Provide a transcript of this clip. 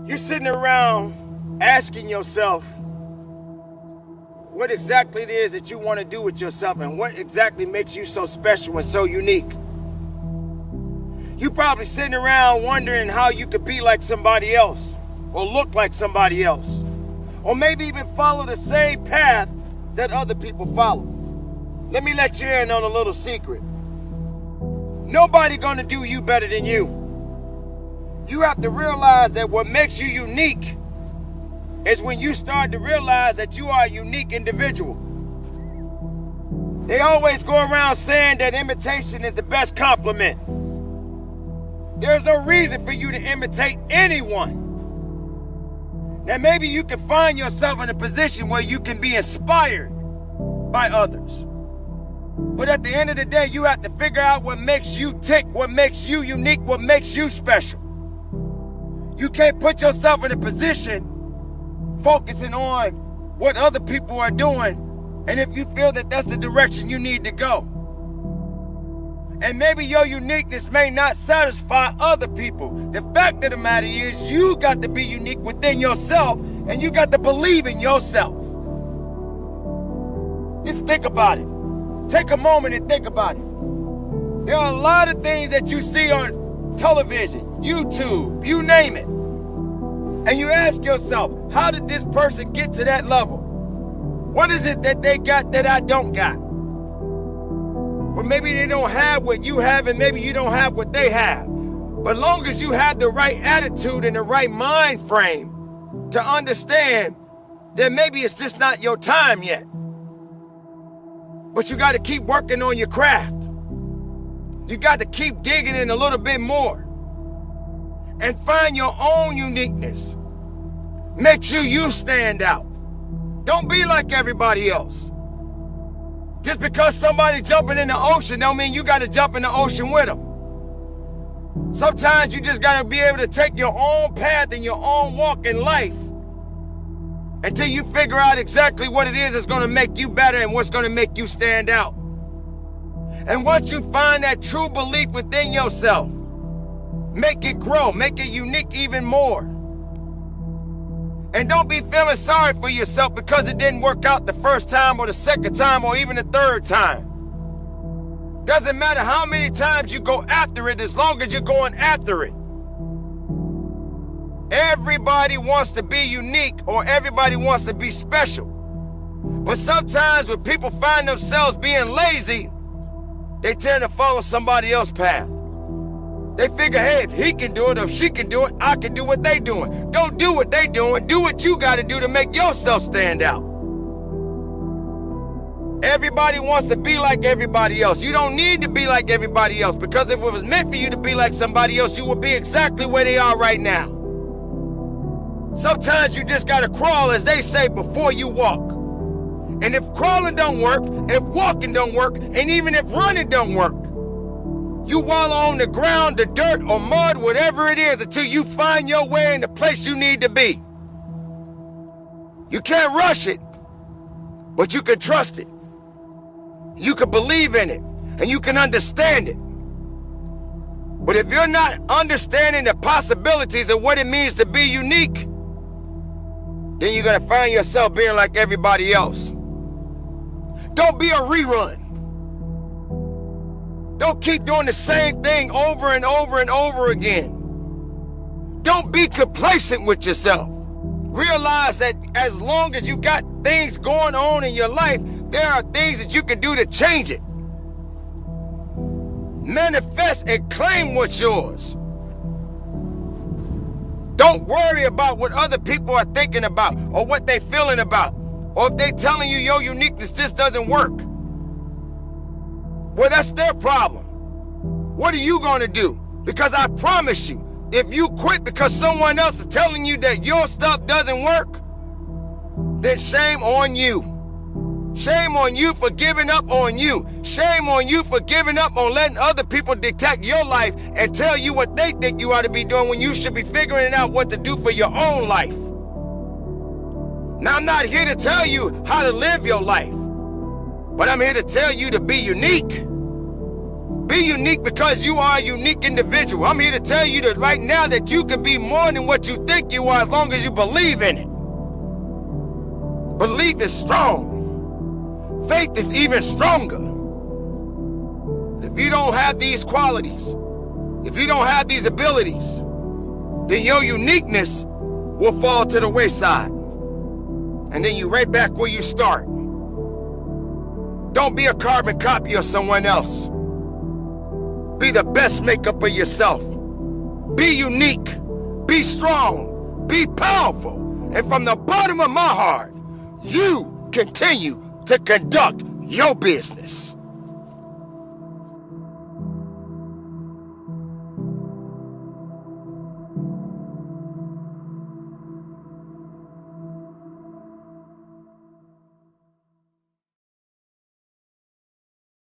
You're sitting around asking yourself what exactly it is that you want to do with yourself and what exactly makes you so special and so unique. You're probably sitting around wondering how you could be like somebody else or look like somebody else, or maybe even follow the same path that other people follow. Let me let you in on a little secret. Nobody gonna do you better than you. You have to realize that what makes you unique is when you start to realize that you are a unique individual. They always go around saying that imitation is the best compliment. There's no reason for you to imitate anyone. Now maybe you can find yourself in a position where you can be inspired by others. But at the end of the day, you have to figure out what makes you tick, what makes you unique, what makes you special. You can't put yourself in a position focusing on what other people are doing, and if you feel that that's the direction you need to go. And maybe your uniqueness may not satisfy other people. The fact of the matter is you got to be unique within yourself, and you got to believe in yourself. Just think about it. Take a moment and think about it. There are a lot of things that you see on television, YouTube, you name it. And you ask yourself, how did this person get to that level? What is it that they got that I don't got? Or maybe they don't have what you have, and maybe you don't have what they have. But long as you have the right attitude and the right mind frame to understand that maybe it's just not your time yet. But you got to keep working on your craft. You got to keep digging in a little bit more and find your own uniqueness. Make sure you stand out. Don't be like everybody else. Just because somebody's jumping in the ocean don't mean you got to jump in the ocean with them. Sometimes you just got to be able to take your own path and your own walk in life until you figure out exactly what it is that's going to make you better and what's going to make you stand out. And once you find that true belief within yourself, make it grow, make it unique even more. And don't be feeling sorry for yourself because it didn't work out the first time or the second time or even the third time. Doesn't matter how many times you go after it, as long as you're going after it. Everybody wants to be unique, or everybody wants to be special. But sometimes when people find themselves being lazy, they tend to follow somebody else's path. They figure, hey, if he can do it, or if she can do it, I can do what they doing. Don't do what they doing. Do what you got to do to make yourself stand out. Everybody wants to be like everybody else. You don't need to be like everybody else, because if it was meant for you to be like somebody else, you would be exactly where they are right now. Sometimes you just got to crawl, as they say, before you walk. And if crawling don't work, if walking don't work, and even if running don't work, you wallow on the ground, the dirt, or mud, whatever it is, until you find your way in the place you need to be. You can't rush it, but you can trust it. You can believe in it, and you can understand it. But if you're not understanding the possibilities of what it means to be unique, then you're going to find yourself being like everybody else. Don't be a rerun. Don't keep doing the same thing over and over and over again. Don't be complacent with yourself. Realize that as long as you got things going on in your life, there are things that you can do to change it. Manifest and claim what's yours. Don't worry about what other people are thinking about or what they're feeling about, or if they're telling you your uniqueness just doesn't work. Well, that's their problem. What are you going to do? Because I promise you, if you quit because someone else is telling you that your stuff doesn't work, then shame on you. Shame on you for giving up on you. Shame on you for giving up on letting other people dictate your life and tell you what they think you ought to be doing when you should be figuring out what to do for your own life. Now, I'm not here to tell you how to live your life, but I'm here to tell you to be unique. Be unique because you are a unique individual. I'm here to tell you that right now that you can be more than what you think you are as long as you believe in it. Belief is strong. Faith is even stronger. If you don't have these qualities, if you don't have these abilities, then your uniqueness will fall to the wayside. And then you right back where you start. Don't be a carbon copy of someone else. Be the best makeup of yourself. Be unique. Be strong. Be powerful. And from the bottom of my heart, you continue to conduct your business.